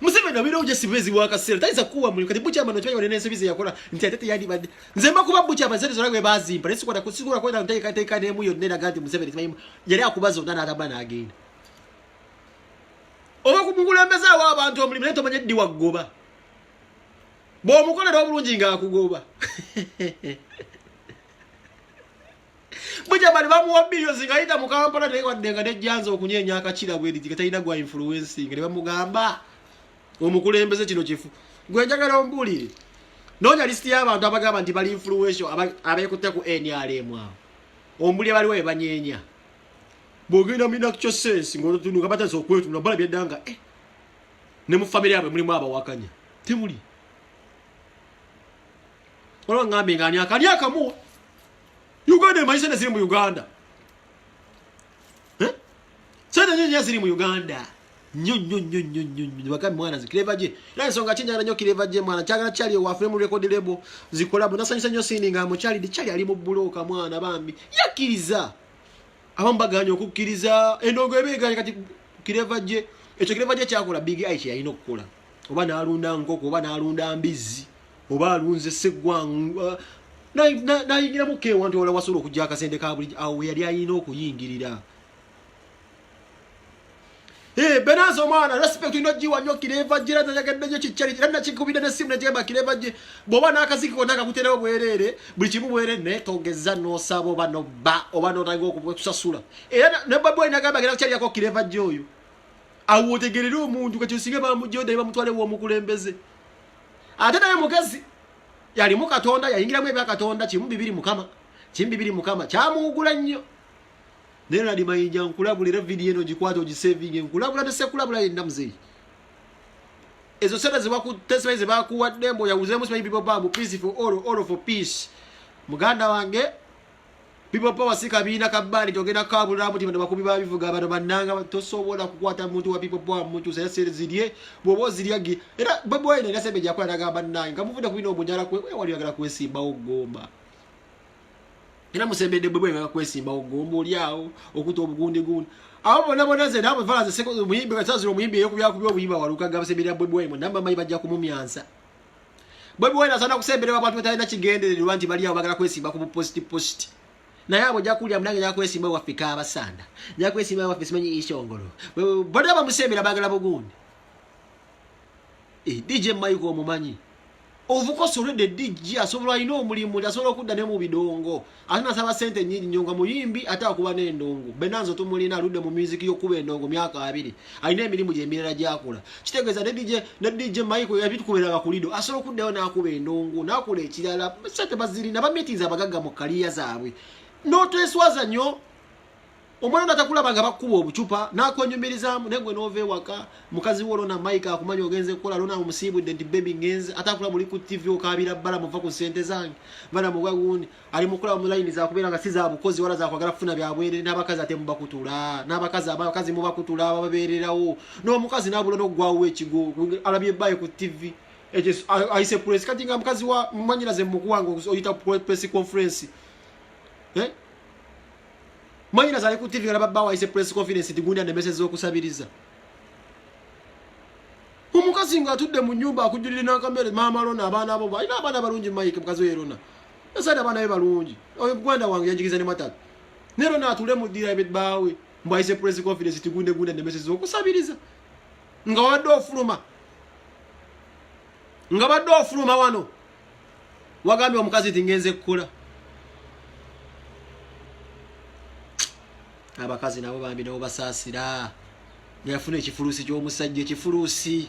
Museveni abira uje sibezi wakasera taiza kuwa muri kati Buchaman n'okimanyi wone n'ensobize yakola nti atete yandi badde nze mbakuba Buchaman zete zolagwe bazimpa nesi kwata kusigura kwenda nteeka n'emu yonna nagandi Museveni timanyi yali akubaza onna n'ataba n'agenda oba kumugulembeza awo abantu omulimu naye tomanye ddi waggoba bw'omukolera obulungi ng'akugoba Buchaman bamuwa billions ngayita mu Kampala naye wadde nga nejjanza okunyenya akakira bwe liti katalina gwa influencing ne bamugamba omukulembeze kino kifu gwe njagala ombulire nonya list y'abantu abagamba nti bali influential abeekutte ku NRM awo ombulire baliwo banyenya bw'ogenda mina kyo sense ng'otunuka batandise okwetuna bala byeddanga ne mu family yabwe mulimu abawakanya temuli olwo ngambe ngani akali akamu Uganda maisha ziri mu Uganda. Sasa nyinyi ziri mu Uganda. Nyo bakami mwana Kireva G. Na nsonga kinjana nyo Kireva G mwana cyagala cyali wa frame record label zikolabo nasanyisa nyo sininga mu cyali cyali ali mu buloka mwana bambi. Yakiriza. Abambaganya okukiriza endongo ebeganya kati Kireva G. Ekyo Kireva G kyakola big eye yalina okukola. Oba nalunda nkoko oba nalunda mbizi. Oba alunze segwanga na yingira muke wantu wala wasolo kujja akasente ka buli awo yali ayina okuyingirira Benazo mwana respect ino jiwa nyo kireva jira ndagenda nyo chichari randa chikubida na simu najeba kireva je boba nakaziki konaka kutera bwerere buli kimu bwerere ne togeza no sabo bano ba obano tango kutusasula era ne babo inagamba kira kuchari yako kireva je oyo awotegerere omuntu kachosinge ba mujode ba mutwale wo mukulembeze ate naye mukazi yali mukatonda yayingira mwe byakatonda kimu bibiri mukama kyamugula nnyo nera ndi mayinja nkulabulira video eno gikwata ogisaving nkulabula ne sekulabula yenda muzei ezo sera ze bakuwadde mbo yawuzemu simanyi people power peace for all for peace muganda wange people power sikabiina kabbali togenda kabulira muti bano bakubi babivuga bano bannanga tosobola kukwata muntu wa people power muntu sere ziriye bobo ziriyagi era babo ene nasebe jakwa nagamba nange ngamuvuda kubina obunyala kwe wali yagala kwesimba ogomba ina musembede bwe bwe kwesimba ogombo lyao okuto obugunde gundi abo bona ze nabo falaze seko muyimbe kataziro muyimbe yokubya kubyo obuyimba waluka ngabasembera bwe bwe namba mayi bajja kumumyansa bwe bwe nasana kusembera abantu batayina kigendere lwanti bali abo bagala kwesimba ku post na yabo jakulya mnange yakwesimba wafika abasanda yakwesimba wafisimanyi ishongolo bwe bamusembera bagala bugundi DJ Mike omumanyi ovuko solede DJ asobola ino omulimu asobola okudda ne mu bidongo atina saba sente nyingi nyonga muyimbi ata kuba n'endongo Benanzo tumulina aludde mu music yokuba endongo myaka 2 alina emirimu gye emirala gyakula kitegeeza ne DJ Mike yabitukubera kulido asobola okuddayo n'akuba endongo n'akola ekirala sate bazirina ba meetings abagagga mu kaliya zaabwe noteswaza nnyo omwana atakulaba nga bakuba obucupa nakonyumirizamu negwe nove waka mukazi wolo na Mike akumanya ogenze kukola lona umusibu denti baby ngenze atakula muri ku TV okabira bala muva ku sente zange bana mugwagundi ali mukula mu line za kubera nga siza abukozi wala za kwagala kufuna byabwere n'abakazi atemu bakutula n'abakazi mu bakutula babererawo no mukazi nabulo no gwawe ekigo alabye baye ku TV aise press kati nga mukazi wa manyiraze mukuwango oyita press conference Manyina zali ku TV ngala baba waise press conference tigundi ande message okusabiriza. Umukazi nga tudde mu nyumba akujulira na kamera mama lona abana abo ina abana balungi Mike mukazi yerona. Esada abana be balungi. Oyo gwanda wange yanjigiza ne matatu. Nero na atule mu dira ebet bawe mbaise press conference tigunde gunde ande message okusabiriza. Nga waddo ofuluma. Nga baddo ofuluma wano. Wagambe omukazi tingenze kukula. Abakazi nabo bambi nabo basasira yafuna ekifulusi ky'omusajja ekifulusi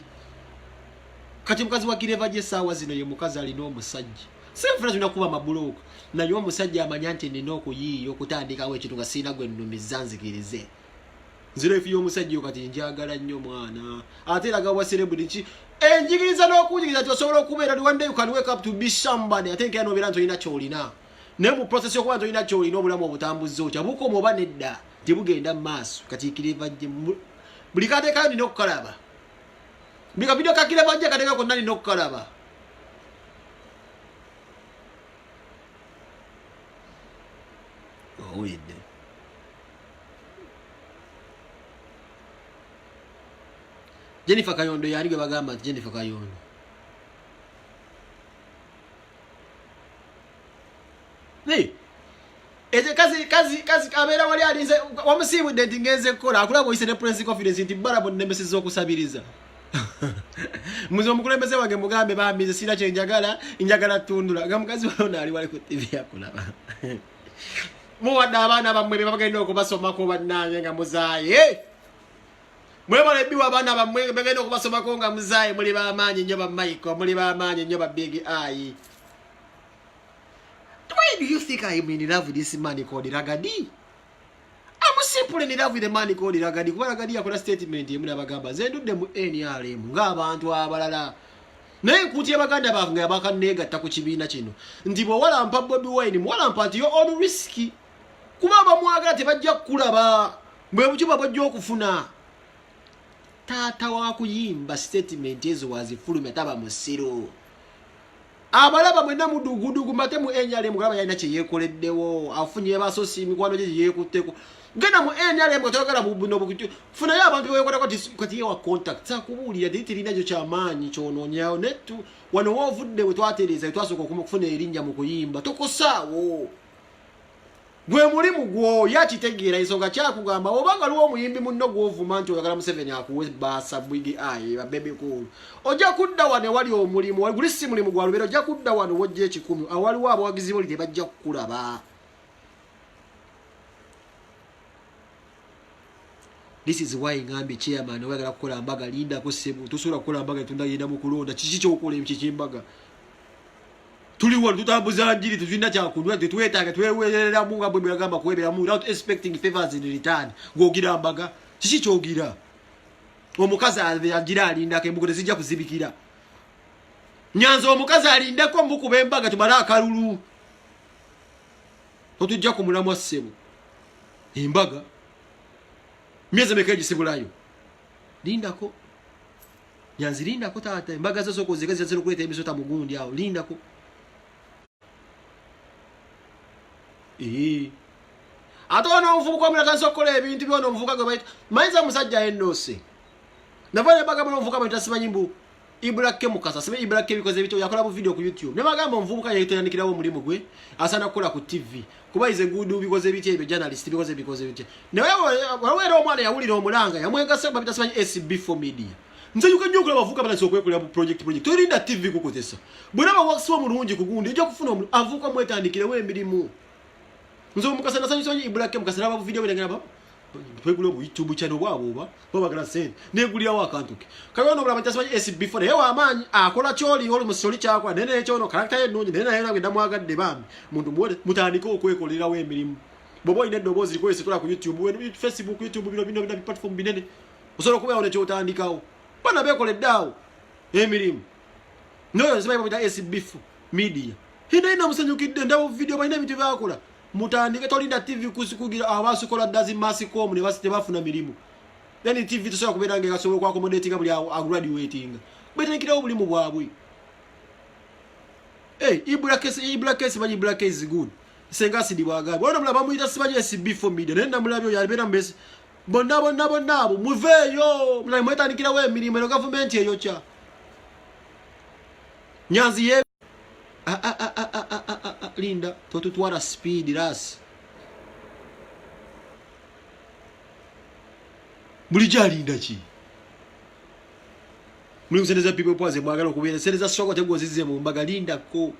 kati mukazi wa kireva je sawa zino ye mukazi ali no musajja sefuna tuna kuba mabuloka naye omusajja amanya nti nina okuyiiyo okutandikawo ekintu nga siina gwe nnumiza nzikirize nzire efi y'omusajja kati njagala nnyo mwana ate eraga wa celebrity enjigiriza n'okunjigiriza tosobola okubeera one day you can wake up to be somebody ate nkera n'obeera nti olina ky'olina ne mu process yokuba nti olina ky'olina obulamu obutambuzi okya bukomo oba nedda tebugenda mu maaso kati kireva je buli kateekayo nina okukalaba buli kavidiyo kakireva je kateeka konna nina okukalaba owedde Jennifer Kayondo yali gwe bagamba nti Jennifer Kayondo eze kazi kabera wali alize wamusibu denti ngenze kola akulabo ise ne press conference nti barabo nemesizo okusabiriza muzo mukulembeze wange mugambe bambize sina kye njagala tundula nga mukazi wano ali wali ku TV yakulaba muwadde abaana bamwe bagenda okubasomako bannange nga muzaaye mwebale biwa abaana bamwe bagenda okubasomako nga muzaaye muli b'amaanyi nnyo ba Michael muli b'amaanyi nnyo ba Big Eye. Why do you think I'm in love with this man called Ragadi? I'm simply in love with the man called Ragadi. Kuba Ragadi yakola statement yemu nabagamba zendudde mu NRM ng'abantu abalala. Naye nkuutye baganda baavu nga bakanneegatta ku kibiina kino nti bwe walampa Bobi Wine muwalampa nti yo on risk. Kuba bamwagala tebajja kukulaba bwe bucupa bwajja okufuna. Taata wa kuyimba statement ezo wazifulumya taba musiro. Abalaba mwena mudugudugu mbate mu NRM mugaba yalina kye yeekoleddewo afunye basosi mikwano gye yeekutteko genda mu NRM otogala mu buno bukutu funa ya abantu beekolako kati yewa contact sakubuulira tirina kyo kyamaanyi kyonoonyawo nettu wano woovudde bwe twatereeza twasooka okufuna erinnya mu kuyimba tokosaawo gwe mulimu gwo yakitegeera ensonga kyakugamba obanga liwo omuyimbi munno gw'ovuma nti oyagala Museveni akuwe baasa bwigi aye babebe cool ojja kudda wano wali omulimu guli si mulimu gwa lubeera ojja kudda wano wojja ekikumi awaliwo abawagizi boli tebajja kukulaba. This is why ngambi chairman oyagala kukola mbaga linda ko sebu tusobola kukola mbaga tunda yenda mu kulonda kiki kyokola ekikimbaga tuli wali tutambuza njiri tuzina kya kunwa tetwetaaga twewerera munga bwe byagamba kwebera mu without expecting favors in return gogira mbaga kiki kyogira omukazi agira alinda ke mbuko tezijja kuzibikira Nyanza omukazi alinda ko mbuku bembaga tubala akalulu tujja kumulamu sebu embaga miezi mekeji sibulayo lindako Nyanzi lindako tata embaga zo sokoze kazi zero kuleta emisota mugundi awo lindako atona omuvubuka omulala tansokola ebintu byona omuvubuka gwe bayita mayinza musajja ennose navale baga bano omuvubuka bayita simanyi mbu Ibrake mukasa sibe Ibrake bikoze bityo yakola bu video ku YouTube ne bagamba omuvubuka yayitandikirawo omulimu gwe asana kukola ku TV kuba ize gudu bikoze bityo ebe journalist bikoze bityo ne wewe omwana yawulira omulanga yamwegasa babita simanyi SB4 media nze yuka nyo kulaba avuka bala sokwekulira bu project tolinda TV kukotesa bwera bawakisiwa mulungi kugundi ejja kufuna avuka mwetandikire emirimu nzo mukasa nasanyi Ibrake mukasa naba video birengera baba twegula bu YouTube channel bwabo bagala sente negulira wa akantuke kayono bula batasima SB4 yewa amanyi akola choli oli musoli kyakwa nene ekyono character yenungi nene yena ngenda mwagadde bambi muntu mwode mutandika okwekolera we emirimu bobo ine dobozi ko esitola ku YouTube Facebook YouTube bino platform binene osobola kuba one kyotandikawo bana bekoleddawo emirimu no nzima bita SB4 media ina musanyukidde ndawo video bayina bitu byakola mutandike tolinda TV kusikugira abasukola dazi masikom ne basite bafuna mirimu then TV tosobola kubeera nga gasobola kwa accommodating buli graduating betenkira obulimu bwabwe Ibrake simanyi Ibrake is good senga sidi bwagabe bona mulaba muyita simanyi SB4 media nenda mulabyo yalibera mbese bonna muveyo mulai mwetandikira we mirimu no government eyo cha Nyanzi ye Linda totutwara speed ras mulija linda chi muli mseneza people pwaze mwagala kubera seneza soko tegozize mu mbaga linda ko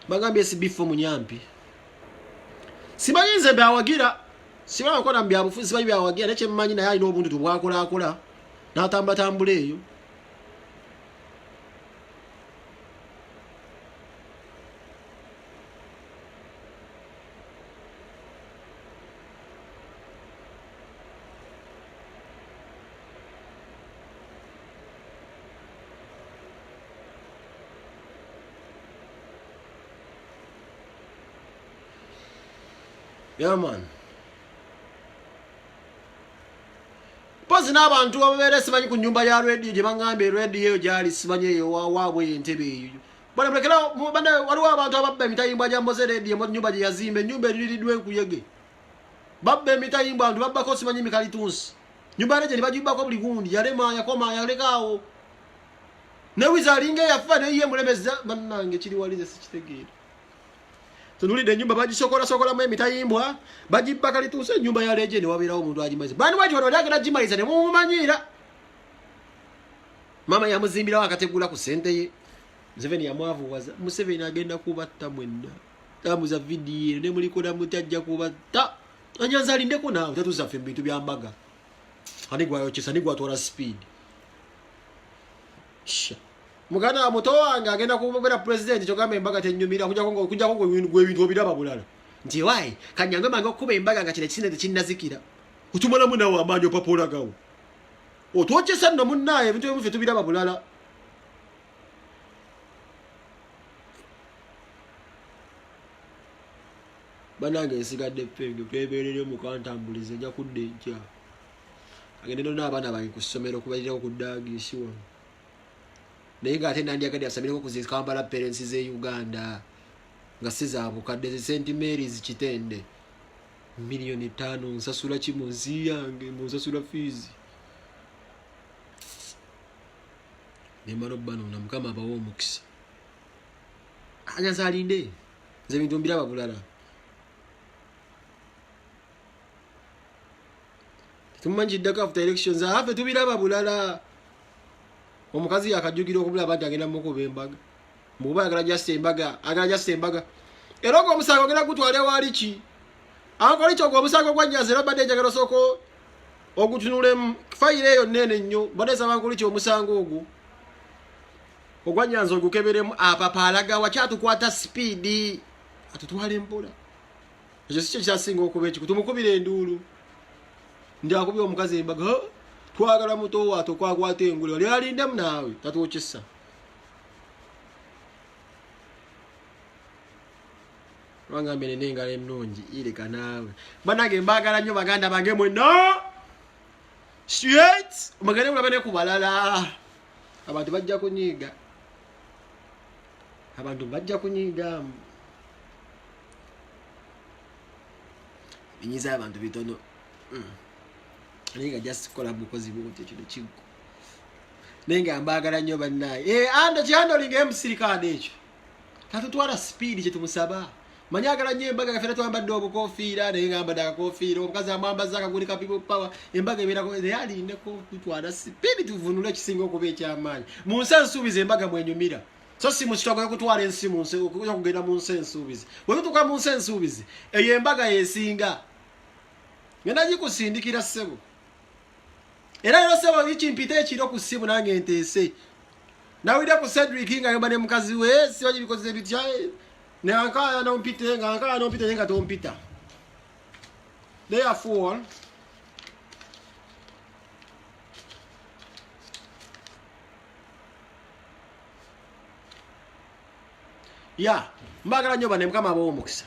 bagambe SB4 munyampi sibayinze bawagira siba ko nambya bufuzi bayi byawagira neche mmanyi na yali n'obuntu tubwakola natambula eyo yeah man Pozi n'abantu ababere simanyi ku nyumba ya radio je bangambe radio jali simanyi eyo waabwe entebe eyo bana mlekera bana waliwo abantu ababbe emitayimba ja Mboze radio mu nyumba je yazimbe nyumba eriridwe nkuyege babbe emitayimba abantu babba ko simanyi mikalitunsi nyumba reje libajibba ko buli gundi yalema yakoma yalekawo ne wizalinge yafa ne yiye mulemeza bannange kiri walize sikitegera tunulide nyumba bajisokola mu emitayimbwa bajibba kalitunsi nyumba ya reje ne wabirawo omuntu ajimaze bani wati wano lyagala jimaliza ne mumumanyira mama yamuzimbira akategula ku sente ye Museveni yamwavuwaza Museveni agenda kubatta mwenna tamuza video ne muliko na mutajja kubatta anyanza alindeko nawe tatuza fe bintu byambaga anigwa yochisa nigwa tora speed mugana muto wange agenda kubera president chogambe embaga tenyumira kujja kongo ibintu obiraba bulala nti wai kanyangwe mango kuba embaga nga kile kinene kinnazikira utumala muna wa amanyo papola gawo otwoche sanno munnaye ebintu ebife tubiraba bulala banange nsigadde penge tweberere mu kantambulize nja kudde nja agende n'abaana bange ku ssomero kubalirawo ku daagisi wano naye ng'ate nandyagadde asamireko ku zikambala parents ze Uganda nga sizaabukadde zi St. Mary's Kitende 5 million nsasula ki mu nsi yange mu nsasula fees nemalo banona mukama abawo omukisa anyanza alinde nze bintu mbiraba bulala tumanyi ddaka after elections afe tubiraba bulala omukazi yakajjukira okubula abantu agenda mukuba embaga muba agala just embaga era ogwo omusango agenda gutwale wali ki akoli kyo ogwo omusango gwanyaza era badde njagala soko ogutunulemu fayire eyo nene nnyo badde saba nkuli kyo omusango ogwo ogwanyanza ogukeberemu apapa alaga wakyatukwata speed atutwala empola ekyo si kyo kyasinga okuba ekyo tumukubira enduulu ndi akubye omukazi embaga twagala muto wato kwakwata engule oli alindemu naawe tatuukisa lwangambe nenengala ennungi ireka naawe banage mbagala nnyo baganda bange mwenna straight omagane mulabe ne ku balala abantu bajja kunyiiga binyiza abantu bitono ninga just kola bukozi bukote kino kigo nenga mbagala nnyo bannaye ando kyandolinga emusirikade ekyo katutwala speed kye tumusaba manyagala nnyo embaga gafera twambadde obukofiira naye nga mbadde akakofiira omukazi amwambaza akagulika people power embaga ebeerako yalindeko tutwala speed tuvunule ekisinga okuba ekyamaanyi mu nsi ensuubizi embaga mwenyumira so si musitoko yokutwala ensi mu nsi okugenda mu nsi ensuubizi bwe tutuuka mu nsi ensuubizi eyo embaga yesinga ngenda gikusindikira ssebo era lero sebo bikimpita ekiro ku ssimu nange nteese nawulira ku Cedric nga yomba ne mukazi we sibanyi bikoze bitya neankaya nompite nga tompita therefore mbagala nnyo bane mukama abawo omukisa